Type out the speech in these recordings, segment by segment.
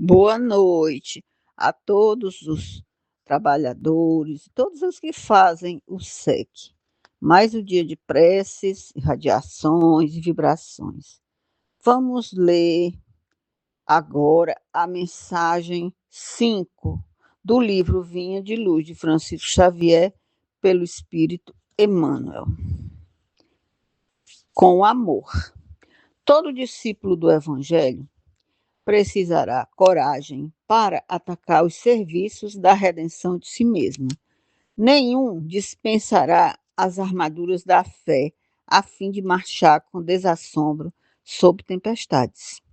Boa noite a todos os trabalhadores, todos os que fazem o SEC. Mais um dia de preces, radiações e vibrações. Vamos ler agora a mensagem 5 do livro Vinha de Luz, de Francisco Xavier, pelo Espírito Emmanuel. Com amor. Todo discípulo do Evangelho precisará coragem para atacar os serviços da redenção de si mesmo. Nenhum dispensará as armaduras da fé a fim de marchar com desassombro sob tempestades.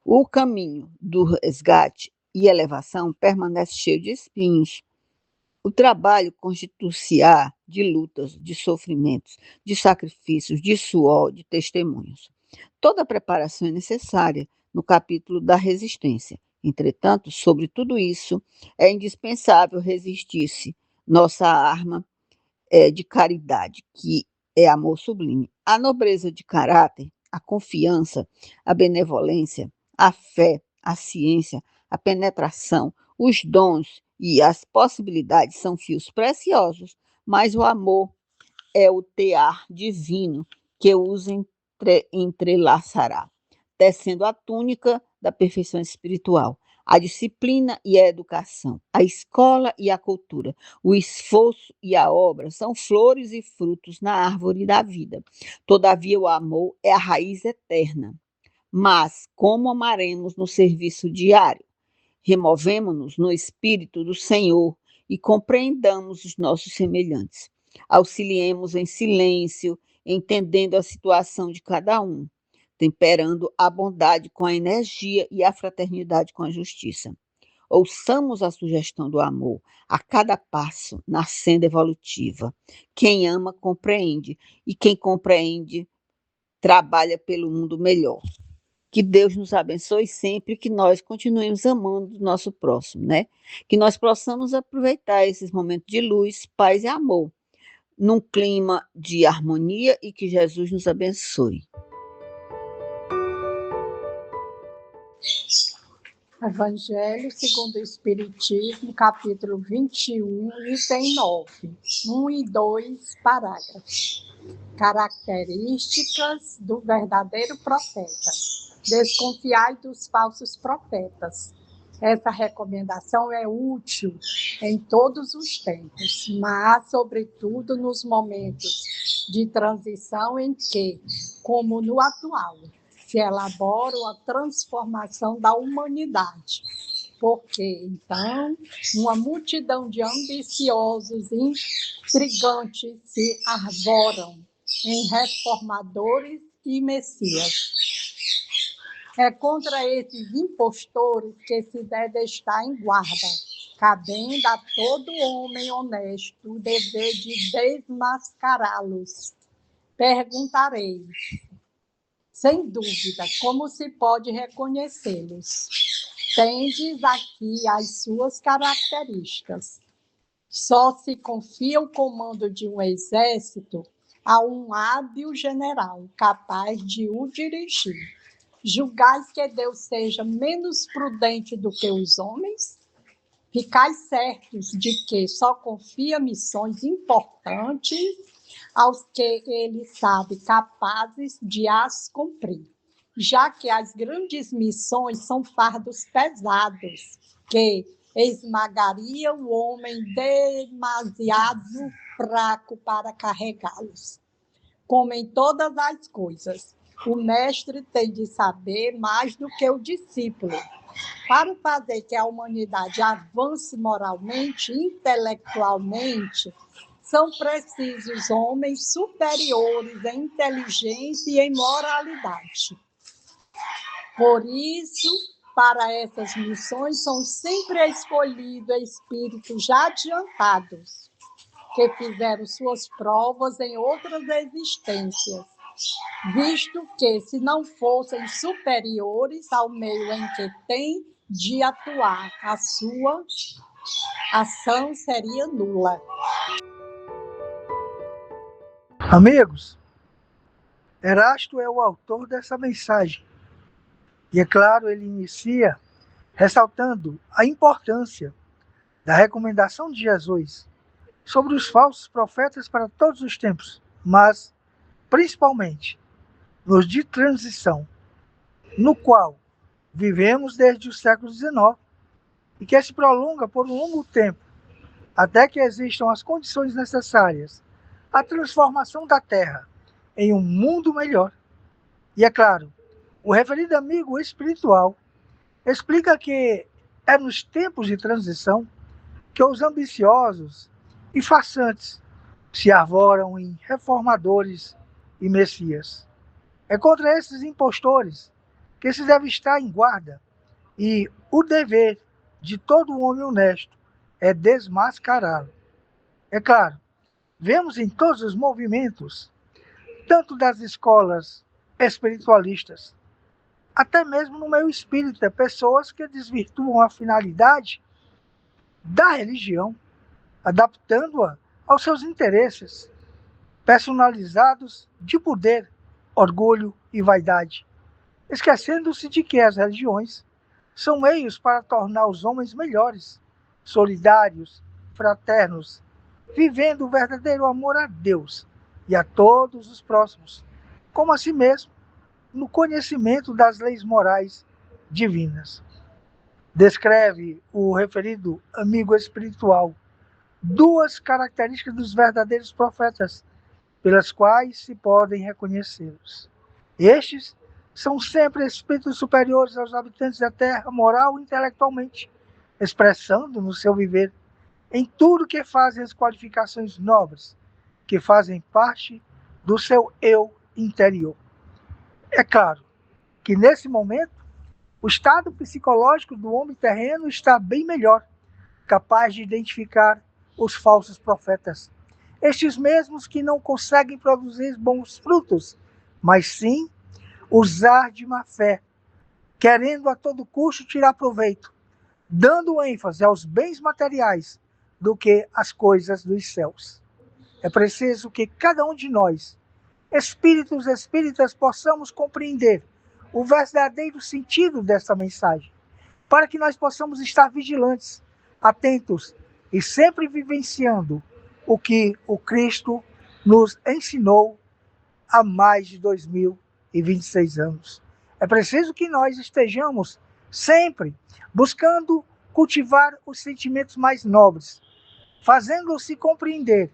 O caminho do resgate e elevação permanece cheio de espinhos. O trabalho constitui-se-á de lutas, de sofrimentos, de sacrifícios, de suor, de testemunhos. Toda preparação é necessária no capítulo da resistência. Entretanto, sobre tudo isso, é indispensável resistir-se. Nossa arma é de caridade, que é amor sublime. A nobreza de caráter, a confiança, a benevolência, a fé, a ciência, a penetração, os dons e as possibilidades são fios preciosos, mas o amor é o tear divino que os entrelaçará, tecendo a túnica da perfeição espiritual, a disciplina e a educação, a escola e a cultura, o esforço e a obra são flores e frutos na árvore da vida. Todavia, o amor é a raiz eterna. Mas como amaremos no serviço diário? Removemo-nos no espírito do Senhor e compreendamos os nossos semelhantes. Auxiliemos em silêncio, entendendo a situação de cada um, temperando a bondade com a energia e a fraternidade com a justiça. Ouçamos a sugestão do amor a cada passo na senda evolutiva. Quem ama, compreende, e quem compreende, trabalha pelo mundo melhor. Que Deus nos abençoe sempre, que nós continuemos amando o nosso próximo, né? Que nós possamos aproveitar esses momentos de luz, paz e amor, num clima de harmonia e que Jesus nos abençoe. Evangelho segundo o Espiritismo, capítulo 21, item 9, 1 e 2 parágrafos. Características do verdadeiro profeta. Desconfiai dos falsos profetas. Essa recomendação é útil em todos os tempos, mas, sobretudo, nos momentos de transição em que, como no atual, se elabora a transformação da humanidade. Porque, então, uma multidão de ambiciosos e intrigantes se arvoram em reformadores e messias. É contra esses impostores que se deve estar em guarda, cabendo a todo homem honesto o dever de desmascará-los. Perguntarei, sem dúvida, como se pode reconhecê-los? Tendes aqui as suas características. Só se confia o comando de um exército a um hábil general, capaz de o dirigir. Julgais que Deus seja menos prudente do que os homens? Ficais certos de que só confia missões importantes aos que ele sabe capazes de as cumprir, já que as grandes missões são fardos pesados, que esmagariam o homem demasiado fraco para carregá-los. Como em todas as coisas, o mestre tem de saber mais do que o discípulo. Para fazer que a humanidade avance moralmente, intelectualmente, são precisos homens superiores em inteligência e em moralidade. Por isso, para essas missões, são sempre escolhidos espíritos já adiantados, que fizeram suas provas em outras existências, visto que, se não fossem superiores ao meio em que têm de atuar, a sua ação seria nula. Amigos, Erasto é o autor dessa mensagem. E é claro, ele inicia ressaltando a importância da recomendação de Jesus sobre os falsos profetas para todos os tempos, mas principalmente nos de transição, no qual vivemos desde o século XIX e que se prolonga por um longo tempo, até que existam as condições necessárias à transformação da Terra em um mundo melhor. E é claro, o referido amigo espiritual explica que é nos tempos de transição que os ambiciosos e façantes se arvoram em reformadores e messias. É contra esses impostores que se deve estar em guarda, e o dever de todo homem honesto é desmascará-lo. É claro, vemos em todos os movimentos, tanto das escolas espiritualistas, até mesmo no meio espírita, pessoas que desvirtuam a finalidade da religião, adaptando-a aos seus interesses, personalizados de poder, orgulho e vaidade, esquecendo-se de que as religiões são meios para tornar os homens melhores, solidários, fraternos, vivendo o verdadeiro amor a Deus e a todos os próximos, como a si mesmo, no conhecimento das leis morais divinas. Descreve o referido amigo espiritual duas características dos verdadeiros profetas, pelas quais se podem reconhecê-los. Estes são sempre espíritos superiores aos habitantes da Terra, moral e intelectualmente, expressando no seu viver, em tudo que fazem as qualificações nobres, que fazem parte do seu eu interior. É claro que nesse momento, o estado psicológico do homem terreno está bem melhor, capaz de identificar os falsos profetas, estes mesmos que não conseguem produzir bons frutos, mas sim usar de má fé, querendo a todo custo tirar proveito, dando ênfase aos bens materiais do que às coisas dos céus. É preciso que cada um de nós, espíritos espíritas, possamos compreender o verdadeiro sentido dessa mensagem, para que nós possamos estar vigilantes, atentos e sempre vivenciando o que o Cristo nos ensinou há mais de 2026 anos. É preciso que nós estejamos sempre buscando cultivar os sentimentos mais nobres, fazendo-se compreender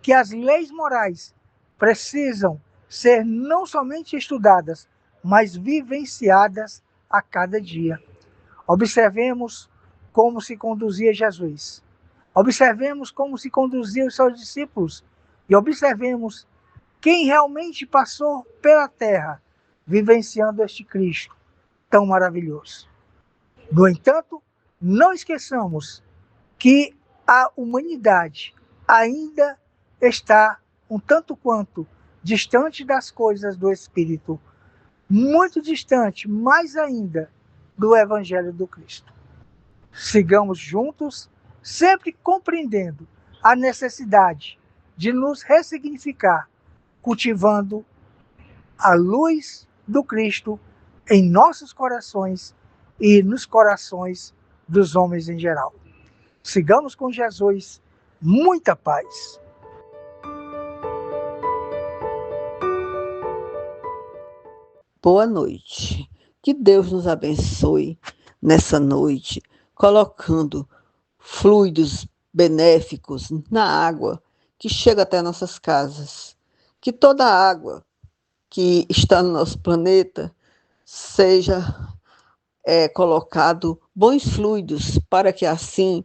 que as leis morais precisam ser não somente estudadas, mas vivenciadas a cada dia. Observemos como se conduzia Jesus. Observemos como se conduziam os seus discípulos e observemos quem realmente passou pela terra vivenciando este Cristo tão maravilhoso. No entanto, não esqueçamos que a humanidade ainda está um tanto quanto distante das coisas do Espírito, muito distante, mais ainda, do Evangelho do Cristo. Sigamos juntos, sempre compreendendo a necessidade de nos ressignificar, cultivando a luz do Cristo em nossos corações e nos corações dos homens em geral. Sigamos com Jesus, muita paz. Boa noite. Que Deus nos abençoe nessa noite, colocando fluidos benéficos na água que chega até nossas casas. Que toda a água que está no nosso planeta seja colocado bons fluidos para que assim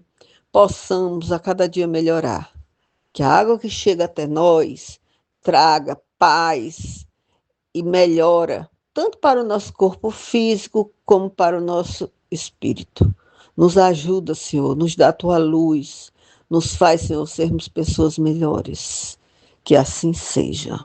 possamos a cada dia melhorar. Que a água que chega até nós traga paz e melhora tanto para o nosso corpo físico como para o nosso espírito. Nos ajuda, Senhor, nos dá a tua luz, nos faz, Senhor, sermos pessoas melhores. Que assim seja.